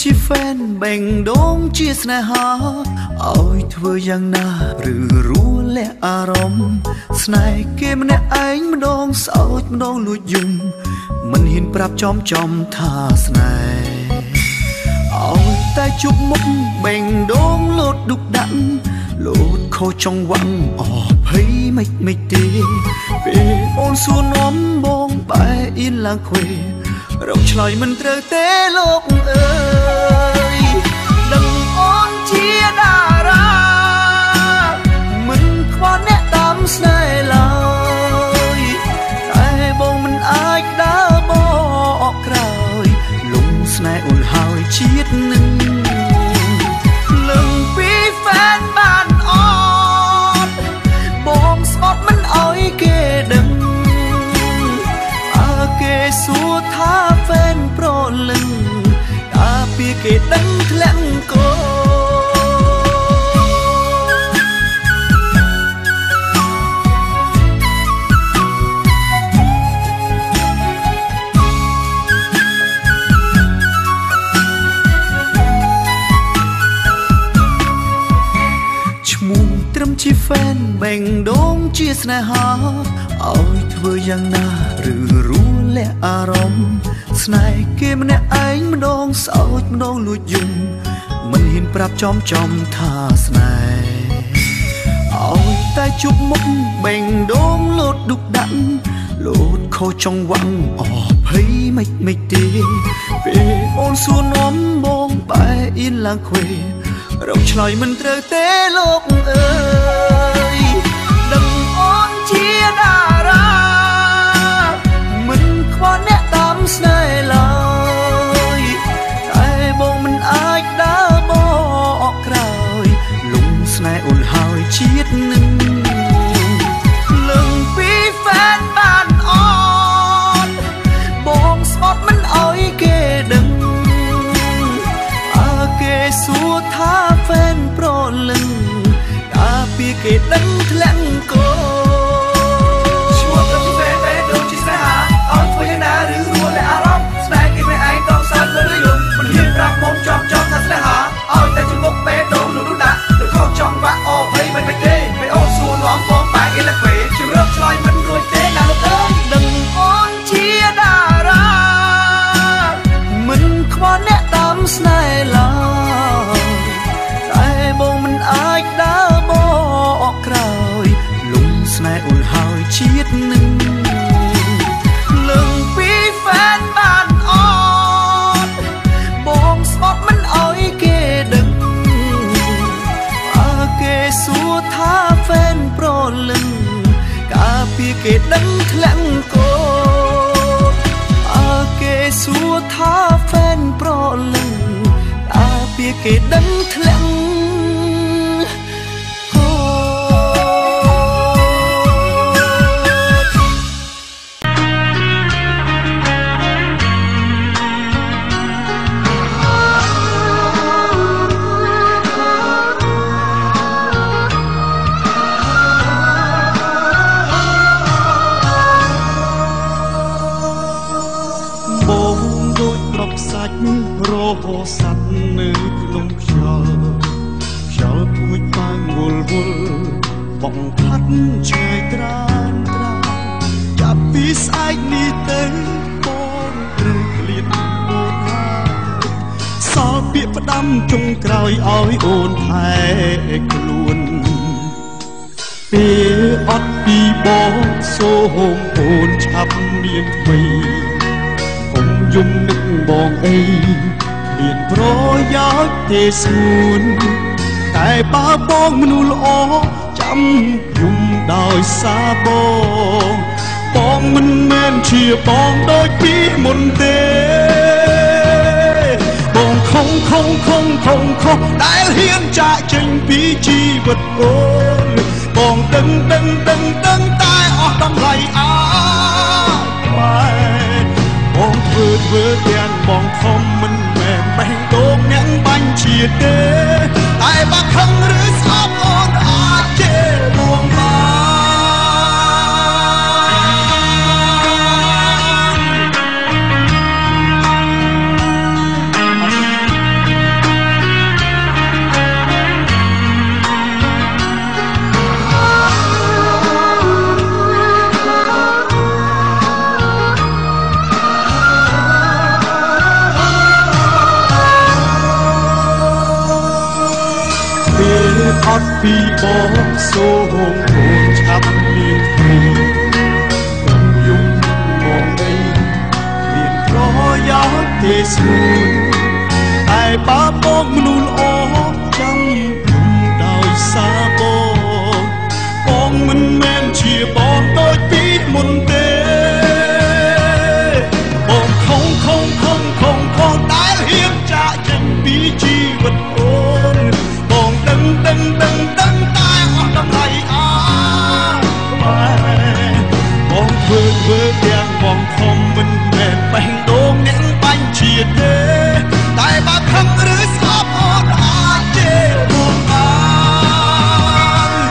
ជាហ្វេនបេងដូងជាស្នេហាឲ្យធ្វើយ៉ាងណាឬរួលះអារម្មណ៍ស្នេហ៍គេម្នាក់ឯងម្ដងសោចម្ដងលួចយំមិនហ៊ានប្រាប់ចំថាស្នេហ៍ឲ្យតែជប់មុខបេងដូងលោតឌុកដាក់លោតខុសចង្វាក់អភ័យមិនទេពេលអូនសួរនាំបងបែអៀនឡើងខ្វេរកឆ្លើយមិនត្រូវទេលោកអើយដឹងអូនជាតារាមិនខ្វល់អ្នកតាមស្នេហ៍ឡើយតែបងមិនអាចដើរបកក្រោយលំស្នេហ៍អូនហើយជាតិនឹងលឹងពីហ្វេនបានអត់បងស្បត់មិនអោយគេដឹងគេសួរថាហ្វេនប្រលឹងតាពីគេដឹងធ្លាក់កោឈ្មោះត្រឹមជាហ្វេនបេងដូងជាស្នេហាឲ្យធ្វើយ៉ាងណាឬរួលះអារម្មណ៍ស្នេហ៍គេម្នាក់ឯងម្ដងសោចម្ដងលួចយំមិនហ៊ានប្រាប់ចំថាស្នេហ៍ឲ្យតែជប់មុខបេងដូងលោតឌុកដាក់លោតខុសចង្វាក់អភ័យមិនទេពេលអូនសួរនាំបងបែអៀនឡើងខ្វេរកឆ្លើយមិនត្រូវទេលោកអើយដឹងអូនជាតារាមិនខ្វល់អ្នកតាមស្នេហ៍ឡើយតែបងមិនអាចដើរបកក្រោយលំស្នេហ៍អូនហើយជាតិនឹងលឹងពីហ្វេនបានអត់បងស្បត់មិនអោយគេដឹងគេសួរថាហ្វេនប្រលឹងតាពីគេដឹងធ្លាក់កោឈ្មោះត្រឹមជាហ្វេនបេងដូងជាស្នេហាឲ្យធ្វើយ៉ាងណាឬរួលះអារម្មណ៍ស្នេហ៍គេមិនឯងតសើចលើយំមិនហ៊ានប្រាប់មុំចំថាស្នេហាឲ្យតែជមុខបេងដូងលូដាក់ឬខុសចង្វាក់អភ័យមិនទេពេលអូនសួរនាំបងបែអៀនឡើងខ្វេជម្រកឆ្លើយមិនរួចទេណាលោកអើយដឹងអូនជាតារាមិនខ្វល់អ្នកតាមស្នេហ៍ឡើយតែបងមិនអាចដើរបកក្រោយលំស្នេហ៍អូនហើយជាតិនឹងលឹងពីហ្វេនបានអត់បងស្បត់មិនអោយគេដឹងគេសួរថាហ្វេនប្រលឹងកាពីគេដឹងធ្លាក់កោគេសួរថាហ្វេនប្រលឹងពីគេដឹងធ្លាក់បងដូចប្រកសាច់រហូតសัตว์នៅក្នុងខ្យល់ពួចបាងវល់បងផាត់ឆ្ងាយត្រានចាប់ពីស្អែកនេះទៅបងត្រូវឃ្លាតអូនហើយសល់ពាក្យផ្ដាំចុងក្រោយឲ្យអូនថែខ្លួនពេលអត់ពីបងសូមអូនឆាប់មានថ្មីកុំយំនឹកបងអីមានប្រយោជន៍ទេស្ងួនតែបើបងមនុស្សល្អចាំយំដោយសារបងមិនមែនជាបងដូចពីមុនទេបងខំដែលហ៊ានចាកចេញពីជីវិតអូនបងដឹងតែអស់តម្លៃអើបងធ្វើទាំងបងខំមិនមែនបេះដូងអ្នកបាញ់ជាទេតែបើខឹងឬស្អប់អូនអាចជេរបងបាន ត់ពីបងសូមអូនឆាប់មានគ្នាកុំយំបងអីមានប្រយោជន៍ទេស្រួលតែបើបងមនុស្សល្អចាំយំដោយសារបងមិនមែនជាបងដូចពីមុនទេបងខំដែលហ៊ានចាកចេញពីជីវិតអូនបងដឹងតែអស់តម្លៃបងធ្វើទាំងបងខំមិនមែនបេះដូងអ្នកបាញ់ជាទេតែបើខឹងឬស្អប់អូនអាចជេរបងបាន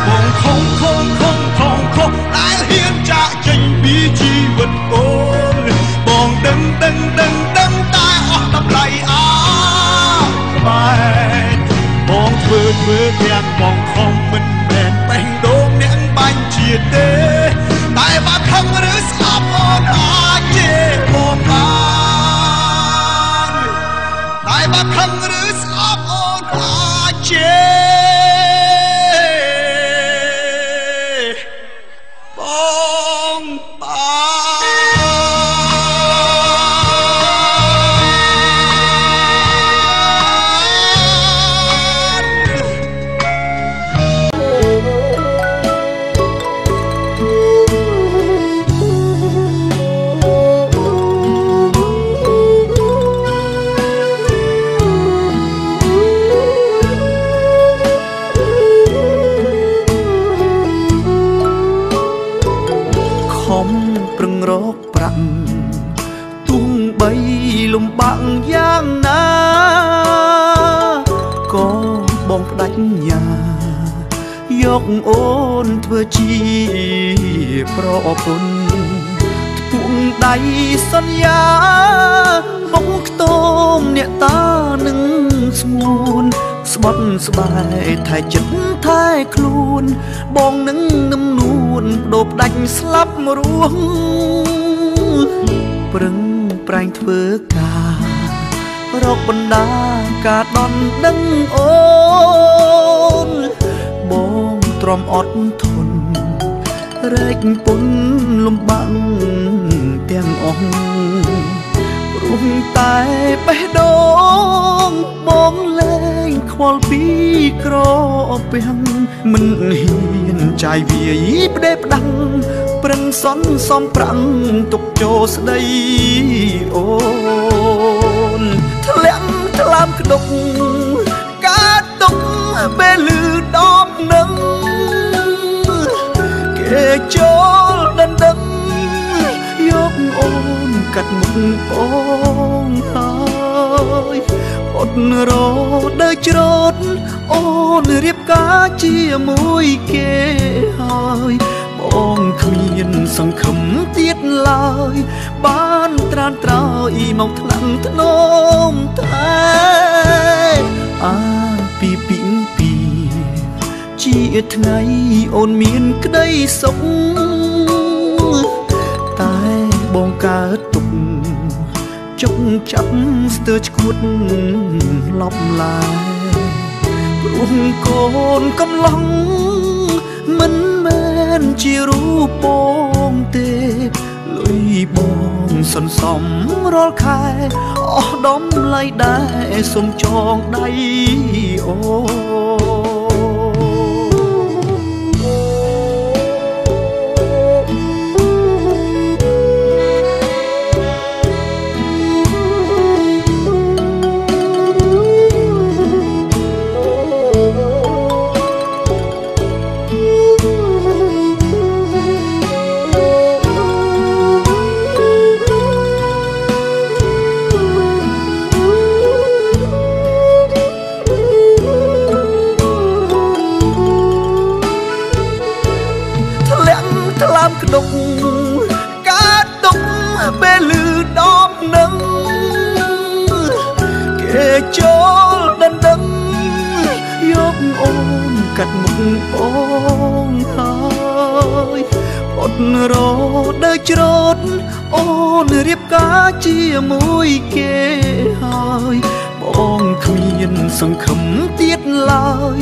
បងខំដែលហ៊ានចាកចេញពីជីវិតអូនបងដឹងតែអស់តម្លៃបែបបងធ្វើទាំងបងខំមិនមែនបេះដូងអ្នកបាញ់ជាទេតែបើខឹងឬស្អប់អូនអាចជេរបងបានតែបើខឹងឬស្អប់អូនអាចជេរបងប្រឹងរកប្រាក់ទុំបីលំបាក់យ៉ាងណាក៏បងផ្ដាច់ញា យកអូនធ្វើជាប្រពន្ធពួងដៃសន្យាមកខ្ទមអ្នកតានឹងស្ងួនស្បត់ស្បែកថែចិត្តថែខ្លួនបងនឹងនឹមនួនបដូរផ្ដាច់ស្លាប់រស់ប្រឹងប្រែងធ្វើការរកបណ្ដាការដន់ដឹងអូនបងទ្រាំអត់ធន់រែកពុនលំបាំងទាំងអស់ព្រោះតែបេះដូងបងលែងខ្វល់ពីក្រពាំងមិនហ៊ានចាយវាយផ្ដេផ្ដាំងប្រឹងសន់សំប្រាំងទុកចូលស្ដីអូនធ្លាក់ថ្លើមក្តុកការទុកពេលលឺដំនឹងគេចូលដណ្ដឹងយកអូនកាត់មុខបងហើយអត់រដើច្រត់អូនរៀបការជាមួយគេហើយបងគ្មានសង្ឃឹមទៀតឡើយបានត្រានត្រោយមកថ្នាក់ធ្នមតែអាពីជាថ្ងៃអូនមានក្តីសុខតែបងកើតទុកចុកចាប់ស្ទើរឈួតលប់ឡាយព្រោះកូនកំឡុងមិនមែនជារូបបងទេលុយបងសន្សំរាល់ខែអស់ដំឡៃដែរសុំចងដៃអូក្តុកការទុកពេលលឺដំនឹងគេចូលដណ្ដឹងយកអូនកាត់មុខបងហើយអត់រដើច្រត់អូនរៀបការជាមួយគេហើយប បងគ្មានសង្ឃឹមទៀតឡើយ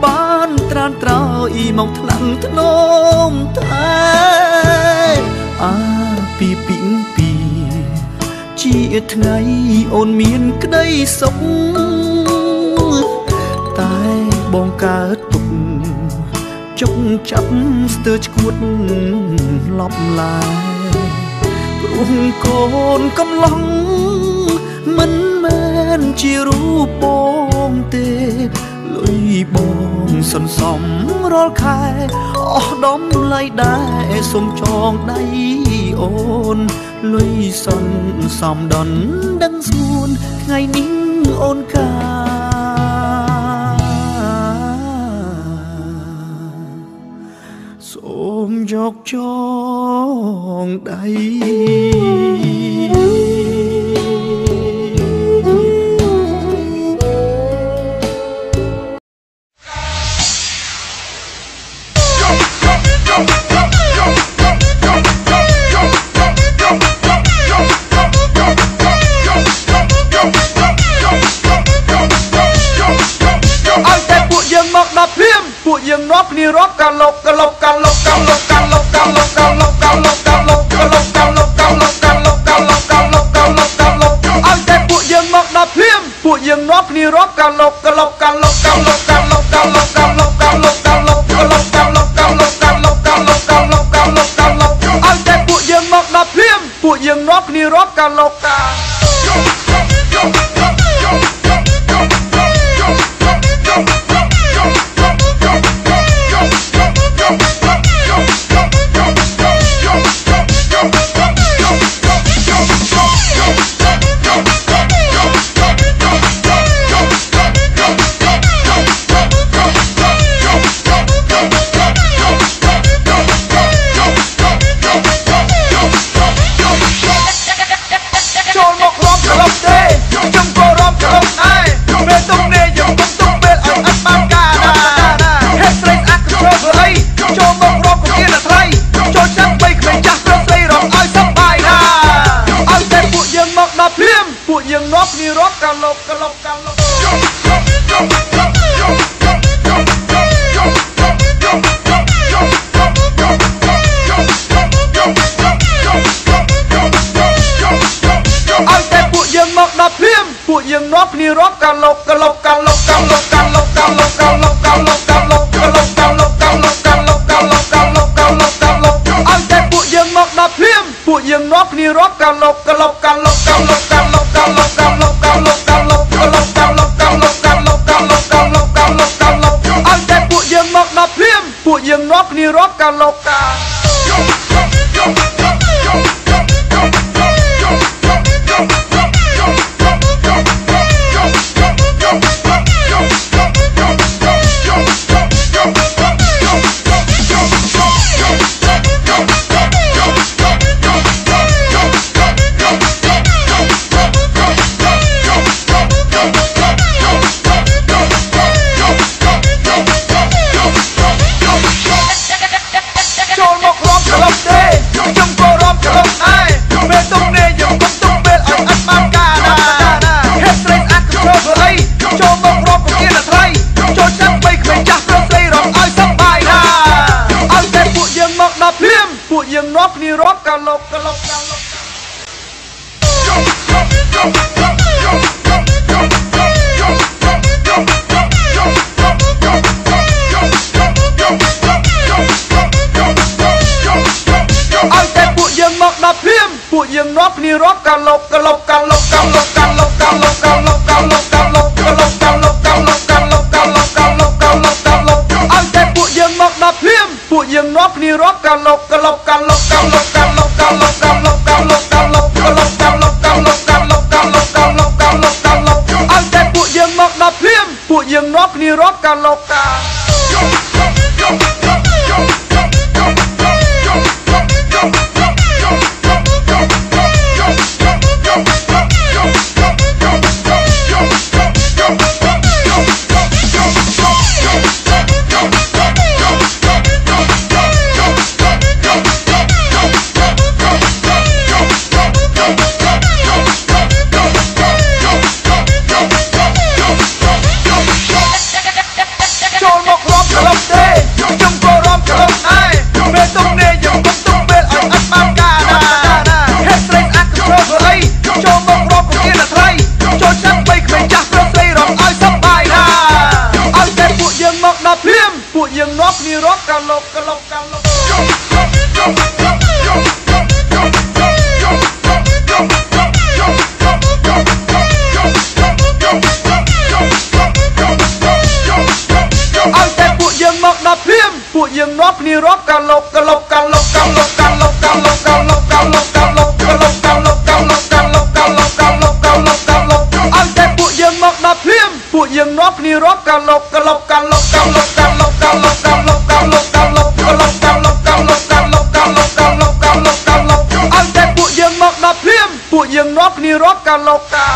បានត្រានត្រោយមកថ្នាំងធ្នមតែអាពីជាថ្ងៃអូនមានក្តីសុខតែបងកើតទុកចុកចាប់ស្ទើរឈួតលប់ឡាយព្រោះកូនកំឡុងមិនមែនជារូបបងទេលុយបងសន្សំរាល់ខែអស់ដំឡៃដែរសុំចងដៃអូនលុយសន្សំដនដឹងស្ងួនថ្ងៃនេះអូនកាសូមយកចងដៃពួកយើងរាប់គ្នារាប់កាលុកកាលុកកាលុកកាលុកកាលុកកាលុកកាលុកកាលុកកាលុកកាលុកកាលុកកាលុកកាលុកកាលុកកាលុកកាលុកកាលុកកាលុកឲ្យតែពួកយើងមកដល់ភ្លាមពួកយើងរាប់គ្នារាប់កាលុកកាលុកកាលុកកាលុកកាលុកកាលុកកាលុកកាលុកកាលុកកាលុកកាលុកកាលុកកាលុកកាលុកកាលុកកាលុកកាលុកឲ្យតែពួកយើងមកដល់ភ្លាមពួកយើងរាប់គ្នារាប់កាលុកកាយើងរាប់គ្នារាប់កាលុកកាលុកកាលុកឲ្យតែពួកយើងមកដល់ភ្លាមពួកយើងរាប់គ្នារាប់កាលុកកាលុកកាលុកកាលុកកាលុកកាលុកកាលុកកាលុកកាលុកកាលុកកាលុកកាលុកកាលុកកាលុកកាលុកកាលុកកាលុកឲ្យតែពួកយើងមកដល់ភ្លាមពួកយើងរាប់គ្នារាប់កាលុកកាលុកកាលុកកាលុកកាលុកកាលុកកាលុកកាលុកកាលុកកាលុកកាលុកកាលុកកាលុកកាលុកកាលុកកាលុកកាលុកឲ្យតែពួកយើងមកដល់ភ្លាមពួកយើងរាប់គ្នារាប់កាលុកកាពួកយើងរាប់គ្នារាប់កាលុកកាលុកកាលុកឲ្យតែពួកយើងមកដល់ភ្លាមពួកយើងរាប់គ្នារាប់កាលុកកាលុកកាលុកកាលុកកាលុកកាលុកកាលុកកាលុកកាលុកកាលុកកាលុកកាលុកកាលុកកាលុកកាលុកកាលុកកាលុកឲ្យតែពួកយើងមកដល់ភ្លាមពួកយើងរាប់គ្នារាប់កាលុកកាលុកកាលុកកាលុកកាលុកកាលុកកាលុកកាលុកកាលុកកាលុកកាលុកកាលុកកាលុកកាលុកកាលុកកាលុកកាលុកកាលុកឲ្យតែពួកយើងមកដល់ភ្លាមពួកយើងរាប់គ្នារាប់កាលុកកា ពួកយើងរាប់គ្នារាប់កាលុកកាលុកកាលុកកាលុកកាលុកកាលុកកាលុកកាលុកកាលុកកាលុកកាលុកកាលុកកាលុកកាលុកកាលុកកាលុកកាលុកកាលុកអត់តែពួកយើងមកដល់ភ្លាមពួកយើងរាប់គ្នារាប់កាលុកកាលុកកាលុកកាលុកកាលុកកាលុកកាលុកកាលុកកាលុកកាលុកកាលុកកាលុកកាលុកកាលុកកាលុកកាលុកកាលុកកាលុកកាលុកអត់តែពួកយើងមកដល់ភ្លាមពួកយើងរាប់គ្នារាប់កាលុកកា